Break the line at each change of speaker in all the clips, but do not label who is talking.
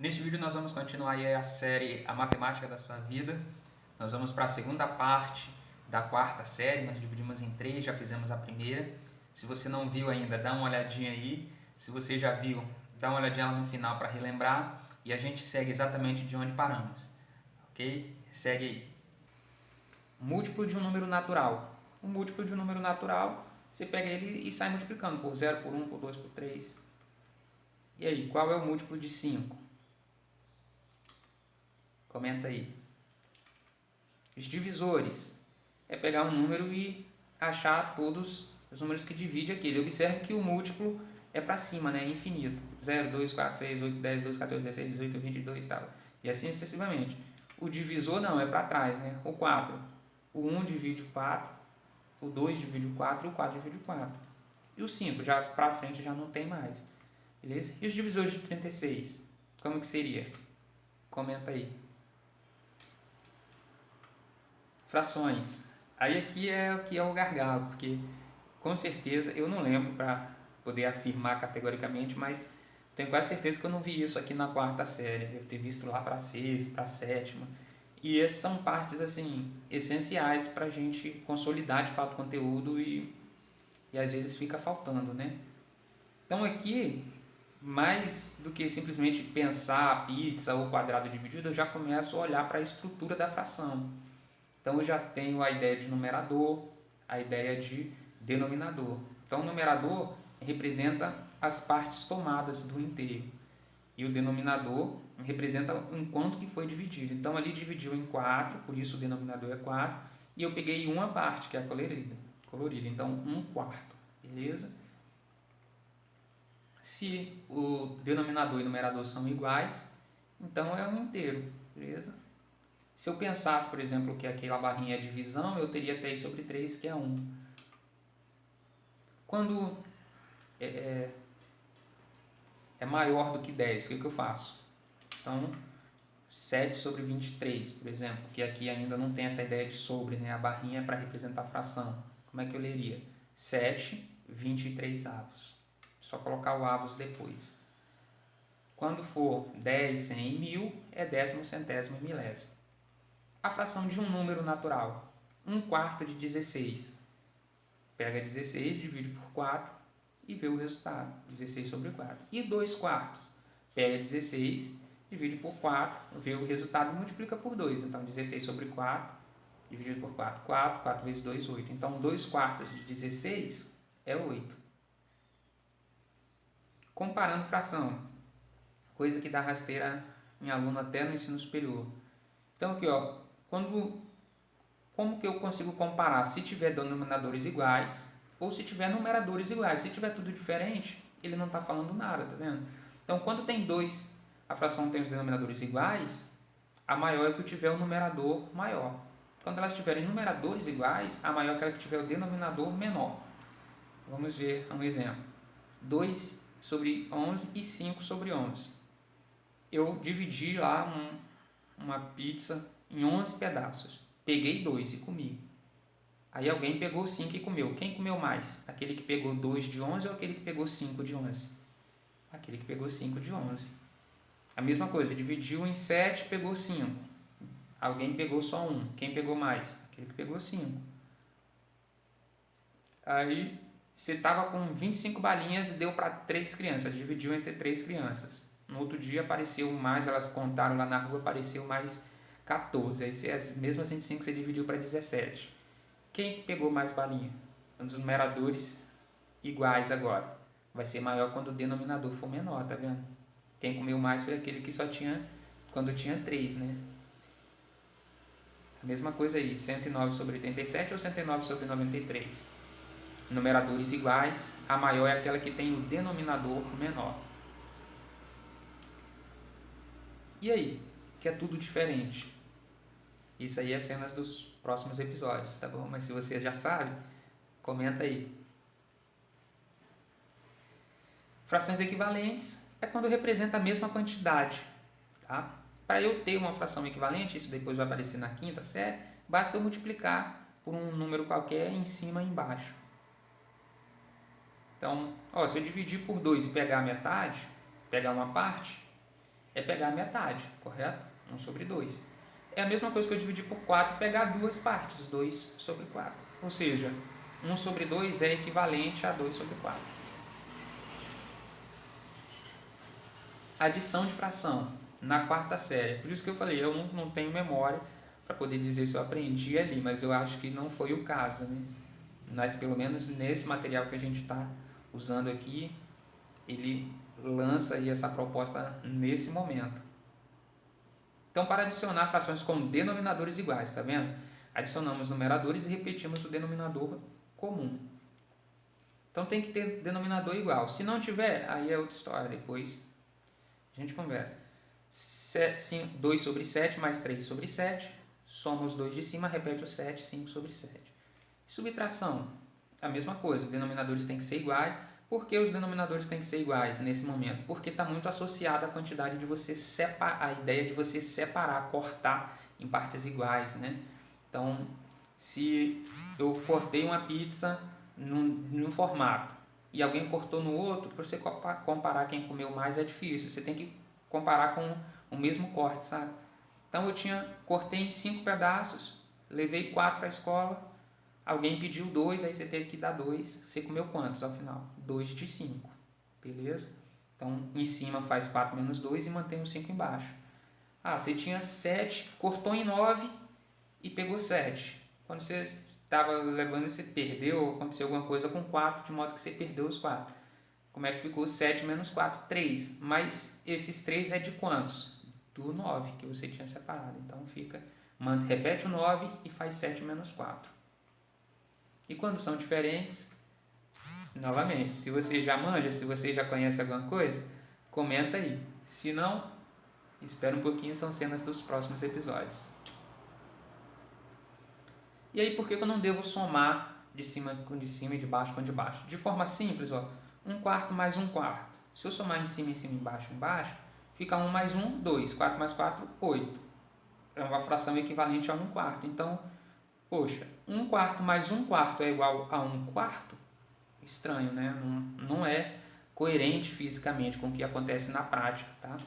Neste vídeo nós vamos continuar aí a série A Matemática da Sua Vida. Nós vamos para a segunda parte da quarta série, nós dividimos em três, já fizemos a primeira. Se você não viu ainda, dá uma olhadinha aí. Se você já viu, dá uma olhadinha lá no final para relembrar. E a gente segue exatamente de onde paramos, ok? Segue aí. Múltiplo de um número natural. O múltiplo de um número natural, você pega ele e sai multiplicando por 0, por 1, por 2, por 3. E aí, qual é o múltiplo de 5? Comenta aí. Os divisores é pegar um número e achar todos os números que divide aquele. Observe que o múltiplo é para cima, né? É infinito. 0, 2, 4, 6, 8, 10, 12, 14, 16, 18, 22 e tal. E assim sucessivamente. O divisor não, é para trás, né? O 4. O 1 divide o 4, o 2 divide o 4 e o 4 divide o 4. E o 5, já para frente já não tem mais. Beleza? E os divisores de 36? Como que seria? Comenta aí. Frações. Aí aqui é o que é o gargalo, porque com certeza eu não lembro para poder afirmar categoricamente, mas tenho quase certeza que eu não vi isso aqui na quarta série. Devo ter visto lá para a sexta, para a sétima. E essas são partes assim essenciais para a gente consolidar de fato o conteúdo e às vezes fica faltando, né? Então aqui, mais do que simplesmente pensar a pizza ou quadrado dividido, eu já começo a olhar para a estrutura da fração. Então eu já tenho a ideia de numerador, a ideia de denominador. Então o numerador representa as partes tomadas do inteiro e o denominador representa o quanto que foi dividido. Então ali dividiu em 4, por isso o denominador é 4, e eu peguei uma parte, que é a colorida. Então 1/4, beleza? Se o denominador e o numerador são iguais, então é um inteiro, beleza? Se eu pensasse, por exemplo, que aquela barrinha é divisão, eu teria 3/3, que é 1. Quando é maior do que 10, o que eu faço? Então, 7/23, por exemplo, que aqui ainda não tem essa ideia de sobre, né? A barrinha é para representar a fração. Como é que eu leria? 7/23. Só colocar o avos depois. Quando for 10, 100 e 1000, é décimo, centésimo e milésimo. A fração de um número natural, 1/4 de 16. Pega 16, divide por 4 e vê o resultado, 16/4. E 2/4. Pega 16, divide por 4, vê o resultado e multiplica por 2. Então 16/4, dividido por 4, 4, 4 vezes 2, 8. Então 2/4 de 16 é 8. Comparando fração, coisa que dá rasteira em aluno até no ensino superior. Então aqui, ó, como que eu consigo comparar se tiver denominadores iguais ou se tiver numeradores iguais? Se tiver tudo diferente, ele não está falando nada, tá vendo? Então, quando tem a fração tem os denominadores iguais, a maior é que tiver o numerador maior. Quando elas tiverem numeradores iguais, a maior é aquela que tiver o denominador menor. Vamos ver um exemplo. 2/11 e 5/11. Eu dividi lá uma pizza em 11 pedaços. Peguei 2 e comi. Aí alguém pegou 5 e comeu. Quem comeu mais? Aquele que pegou 2 de 11 ou aquele que pegou 5 de 11? Aquele que pegou 5 de 11. A mesma coisa, dividiu em 7 e pegou 5. Alguém pegou só 1. Quem pegou mais? Aquele que pegou 5. Aí você estava com 25 balinhas e deu para 3 crianças. Dividiu entre 3 crianças. No outro dia apareceu mais, elas contaram lá na rua, apareceu mais 14. Aí mesmo assim 5 você dividiu para 17. Quem pegou mais balinha? Um dos numeradores iguais agora. Vai ser maior quando o denominador for menor, tá vendo? Quem comeu mais foi aquele que só tinha quando tinha 3, né? A mesma coisa aí, 109/87 ou 109/93. Numeradores iguais, a maior é aquela que tem o denominador menor. E aí? Que é tudo diferente. Isso aí é cenas dos próximos episódios, tá bom? Mas se você já sabe, comenta aí. Frações equivalentes é quando representa a mesma quantidade, tá? Para eu ter uma fração equivalente, isso depois vai aparecer na quinta série, basta eu multiplicar por um número qualquer em cima e embaixo. Então, se eu dividir por 2 e pegar a metade, pegar uma parte, é pegar a metade, correto? 1 sobre 2. É a mesma coisa que eu dividir por 4 e pegar duas partes, 2 sobre 4. Ou seja, 1 sobre 2 é equivalente a 2 sobre 4. Adição de fração na quarta série. Por isso que eu falei, eu não tenho memória para poder dizer se eu aprendi ali, mas eu acho que não foi o caso, né? Mas pelo menos nesse material que a gente está usando aqui, ele lança aí essa proposta nesse momento. Então, para adicionar frações com denominadores iguais, tá vendo? Adicionamos numeradores e repetimos o denominador comum. Então tem que ter denominador igual. Se não tiver, aí é outra história. Depois a gente conversa. 2 sobre 7 mais 3 sobre 7. Soma os dois de cima, repete o 7, 5 sobre 7. Subtração, a mesma coisa. Os denominadores têm que ser iguais. Por que os denominadores têm que ser iguais nesse momento? Porque está muito associada à quantidade de você separar, a ideia de você separar, cortar em partes iguais, né? Então, se eu cortei uma pizza num formato e alguém cortou no outro, para você comparar quem comeu mais é difícil. Você tem que comparar com o mesmo corte, sabe? Então, cortei em 5 pedaços, levei 4 para a escola. Alguém pediu 2, aí você teve que dar 2. Você comeu quantos ao final? 2 de 5. Beleza? Então, em cima faz 4 menos 2 e mantém o 5 embaixo. Ah, você tinha 7, cortou em 9 e pegou 7. Quando você estava levando, você perdeu, aconteceu alguma coisa com 4, de modo que você perdeu os 4. Como é que ficou 7 menos 4? 3. Mas esses 3 é de quantos? Do 9 que você tinha separado. Então, repete o 9 e faz 7 menos 4. E quando são diferentes, novamente, se você já manja, se você já conhece alguma coisa, comenta aí. Se não, espera um pouquinho, são cenas dos próximos episódios. E aí, por que eu não devo somar de cima com de cima e de baixo com de baixo? De forma simples, ó, 1/4 mais 1/4. Se eu somar em cima, embaixo, fica 1 mais 1, 2. 4 mais 4, 8. É uma fração equivalente a 1/4. Então, poxa, 1/4 mais 1/4 é igual a 1/4? Estranho, né? Não é coerente fisicamente com o que acontece na prática, tá?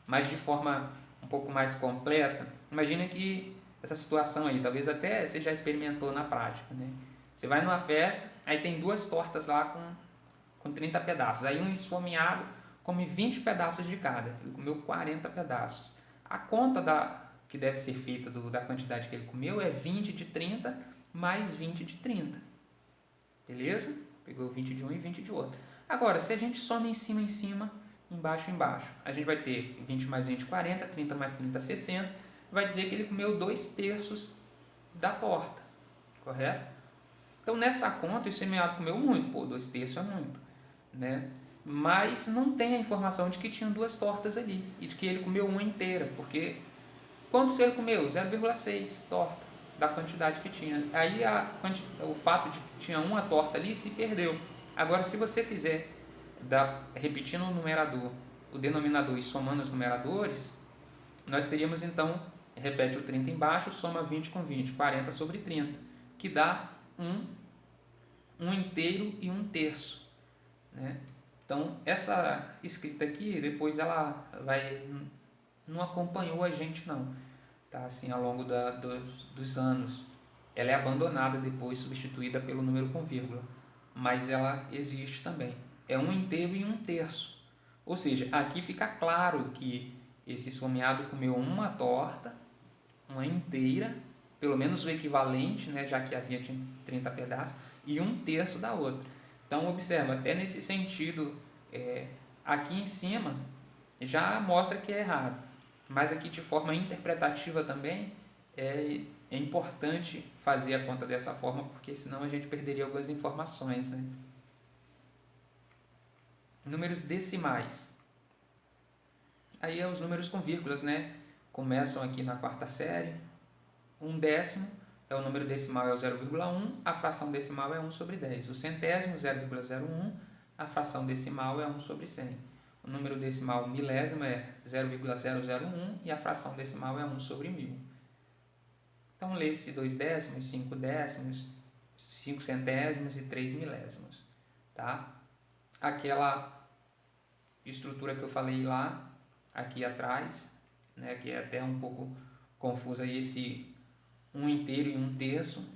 Mas de forma um pouco mais completa, imagina que essa situação aí, talvez até você já experimentou na prática, né? Você vai numa festa, aí tem 2 tortas lá com 30 pedaços. Aí um esfomeado come 20 pedaços de cada. Ele comeu 40 pedaços. A conta que deve ser feita da quantidade que ele comeu é 20 de 30 mais 20 de 30. Beleza? Pegou 20 de um e 20 de outro. Agora, se a gente soma em cima, embaixo, a gente vai ter 20 mais 20, 40, 30 mais 30, 60. Vai dizer que ele comeu 2/3 da torta, correto? Então, nessa conta, o semeado comeu muito. 2/3 é muito, né? Mas não tem a informação de que tinha 2 tortas ali e de que ele comeu uma inteira, porque quanto ele comeu? 0,6 torta da quantidade que tinha. Aí o fato de que tinha uma torta ali se perdeu. Agora, se você fizer repetindo o numerador, o denominador e somando os numeradores, nós teríamos então, repete o 30 embaixo, soma 20 com 20, 40 sobre 30, que dá um inteiro e 1/3, né? Então, essa escrita aqui, depois ela não acompanhou a gente não, tá? Assim, ao longo dos anos. Ela é abandonada depois, substituída pelo número com vírgula, mas ela existe também. É 1 inteiro e 1/3. Ou seja, aqui fica claro que esse esfomeado comeu uma torta, uma inteira, pelo menos o equivalente, né, já que havia 30 pedaços, e 1/3 da outra. Então, observa, até nesse sentido, aqui em cima já mostra que é errado, mas aqui de forma interpretativa também é importante fazer a conta dessa forma, porque senão a gente perderia algumas informações, né? Números decimais. Aí é os números com vírgulas, né? Começam aqui na quarta série. 1/10 é o número decimal, é o 0,1. A fração decimal é 1 sobre 10. O centésimo, 0,01. A fração decimal é 1 sobre 100. O número decimal milésimo é 0,001 e a fração decimal é 1 sobre 1000. Então, lê-se 2 décimos, 5 décimos, 5 centésimos e 3 milésimos. Tá? Aquela estrutura que eu falei lá aqui atrás, né, que é até um pouco confuso aí esse 1 inteiro e 1 terço.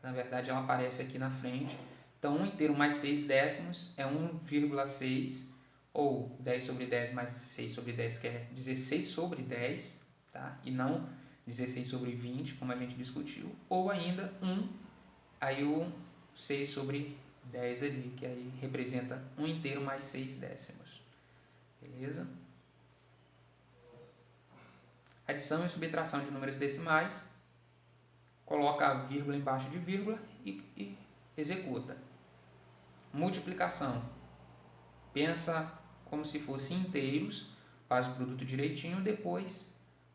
Na verdade ela aparece aqui na frente. Então 1 inteiro mais 6 décimos é 1,6, ou 10 sobre 10 mais 6 sobre 10, que é 16 sobre 10, tá? E não 16 sobre 20, como a gente discutiu. Ou ainda 1, aí o 6 sobre 10 ali, que aí representa 1 inteiro mais 6 décimos. Beleza? Adição e subtração de números decimais. Coloca a vírgula embaixo de vírgula e executa. Multiplicação. Pensa como se fossem inteiros, faz o produto direitinho, depois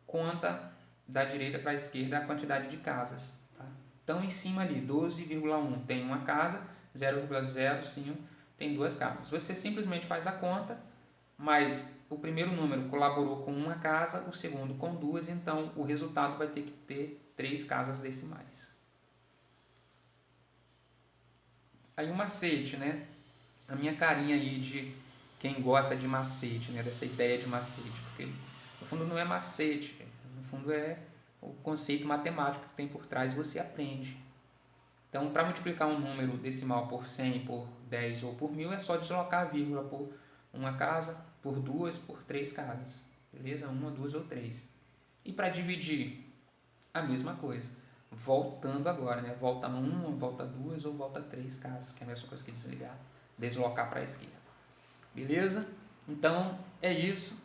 conta da direita para a esquerda a quantidade de casas. Tá? Então, em cima ali, 12,1 tem uma casa, 0,05 tem duas casas. Você simplesmente faz a conta, mas o primeiro número colaborou com uma casa, o segundo com duas, então o resultado vai ter que ter 3 casas decimais. Aí um macete, né? A minha carinha aí de quem gosta de macete, né? Dessa ideia de macete, porque no fundo não é macete, no fundo é o conceito matemático que tem por trás e você aprende. Então, para multiplicar um número decimal por 100, por 10 ou por 1000, é só deslocar a vírgula por uma casa, por duas, por 3 casas. Beleza? 1, 2 ou 3. E para dividir, a mesma coisa. Voltando agora, né? Volta 1, volta 2 ou volta 3 casas, que é a mesma coisa que desligar. Deslocar para a esquerda. Beleza? Então, é isso.